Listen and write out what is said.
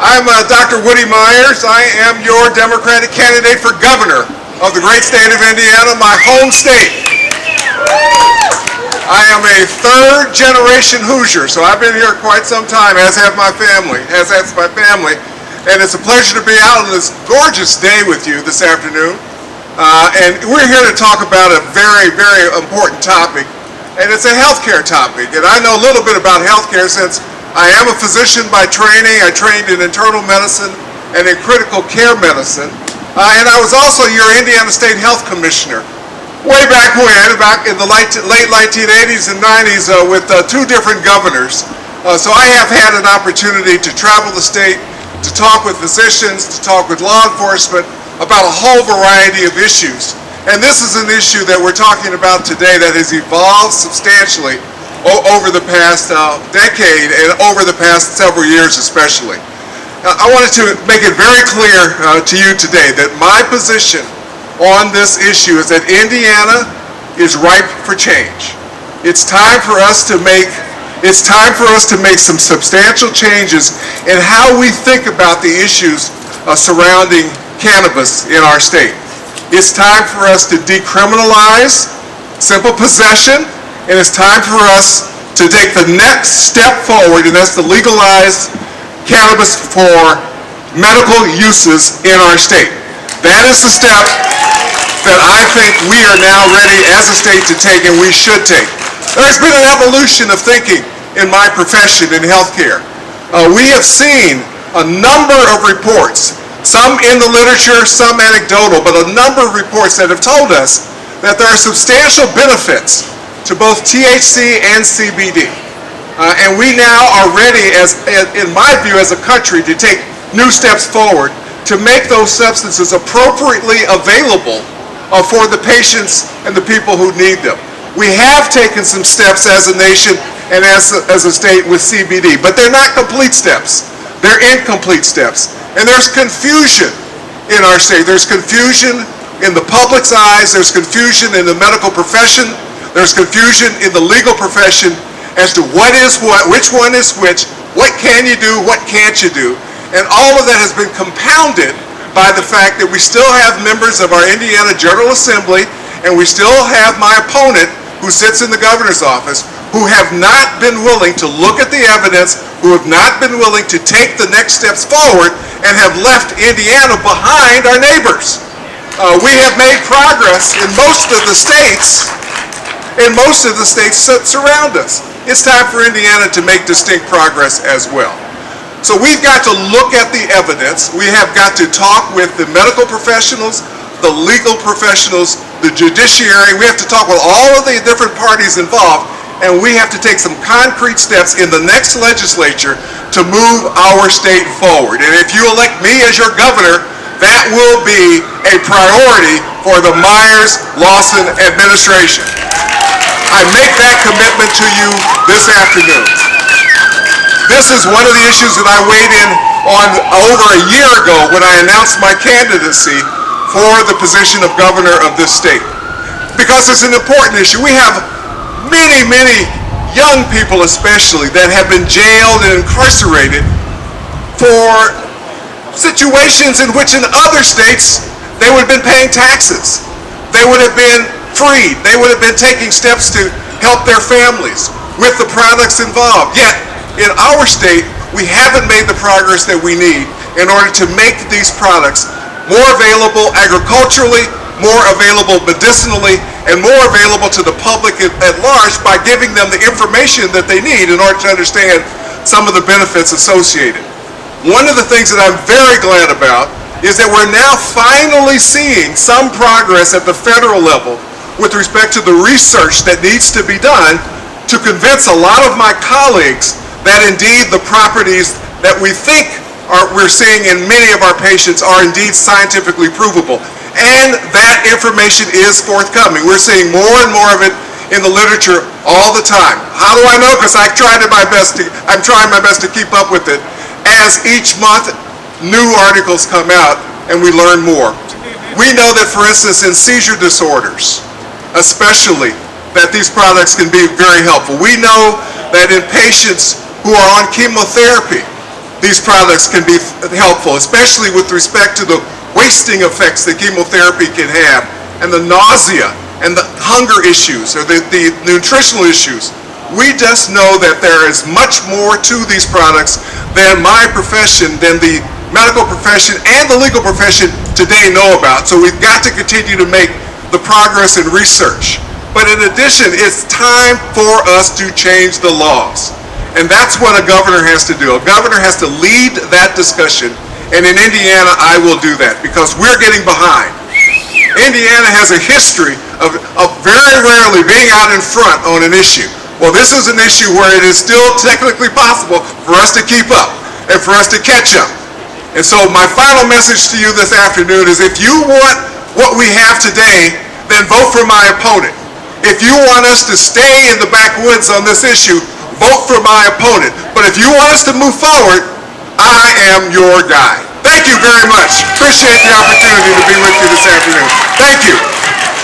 I'm Dr. Woody Myers. I am your Democratic candidate for governor of the great state of Indiana, my home state. I am a third-generation Hoosier, so I've been here quite some time, as has my family. And it's a pleasure to be out on this gorgeous day with you this afternoon. And we're here to talk about a very, very important topic, and it's a healthcare topic. And I know a little bit about healthcare since I am a physician by training. I trained in internal medicine and in critical care medicine. And I was also your Indiana State Health Commissioner way back when, back in the late 1980s and 90s with two different governors. So I have had an opportunity to travel the state, to talk with physicians, to talk with law enforcement about a whole variety of issues. And this is an issue that we're talking about today that has evolved substantially over the past decade and over the past several years especially. I wanted to make it very clear to you today that my position on this issue is that Indiana is ripe for change. It's time for us to make some substantial changes in how we think about the issues surrounding cannabis in our state. It's time for us to decriminalize simple possession, and it's time for us to take the next step forward, and that's to legalize cannabis for medical uses in our state. That is the step that I think we are now ready as a state to take, and we should take. There's been an evolution of thinking in my profession in healthcare. We have seen a number of reports, some in the literature, some anecdotal, but a number of reports that have told us that there are substantial benefits to both THC and CBD. And we now are ready, in my view, as a country, to take new steps forward to make those substances appropriately available for the patients and the people who need them. We have taken some steps as a nation and as a state with CBD, but they're not complete steps. They're incomplete steps. And there's confusion in our state. There's confusion in the public's eyes. There's confusion in the medical profession. There's confusion in the legal profession as to what is what, which one is which, what can you do, what can't you do. And all of that has been compounded by the fact that we still have members of our Indiana General Assembly, and we still have my opponent who sits in the governor's office, who have not been willing to look at the evidence, who have not been willing to take the next steps forward, and have left Indiana behind our neighbors. We have made progress in most of the states that surround us. It's time for Indiana to make distinct progress as well. So we've got to look at the evidence. We have got to talk with the medical professionals, the legal professionals, the judiciary. We have to talk with all of the different parties involved, and we have to take some concrete steps in the next legislature to move our state forward. And if you elect me as your governor, that will be a priority for the Myers-Lawson administration. I make that commitment to you this afternoon. This is one of the issues that I weighed in on over a year ago when I announced my candidacy for the position of governor of this state. Because it's an important issue. We have many, many young people especially that have been jailed and incarcerated for situations in which in other states they would have been paying taxes. They would have been freed. They would have been taking steps to help their families with the products involved. Yet, in our state, we haven't made the progress that we need in order to make these products more available agriculturally, more available medicinally, and more available to the public at large by giving them the information that they need in order to understand some of the benefits associated. One of the things that I'm very glad about is that we're now finally seeing some progress at the federal level with respect to the research that needs to be done to convince a lot of my colleagues that indeed the properties that we think we're seeing in many of our patients are indeed scientifically provable. And that information is forthcoming. We're seeing more and more of it in the literature all the time. How do I know? Because I'm trying my best to keep up with it. As each month, new articles come out and we learn more. We know that, for instance, in seizure disorders, especially, that these products can be very helpful. We know that in patients who are on chemotherapy, these products can be helpful, especially with respect to the wasting effects that chemotherapy can have, and the nausea, and the hunger issues, or the nutritional issues. We just know that there is much more to these products than my profession, than the medical profession and the legal profession today know about. So we've got to continue to make the progress in research. But in addition, it's time for us to change the laws. And that's what a governor has to do. A governor has to lead that discussion. And in Indiana, I will do that because we're getting behind. Indiana has a history of very rarely being out in front on an issue. Well, this is an issue where it is still technically possible for us to keep up and for us to catch up. And so my final message to you this afternoon is if you want what we have today, then vote for my opponent. If you want us to stay in the backwoods on this issue, vote for my opponent. But if you want us to move forward, I am your guy. Thank you very much. Appreciate the opportunity to be with you this afternoon. Thank you.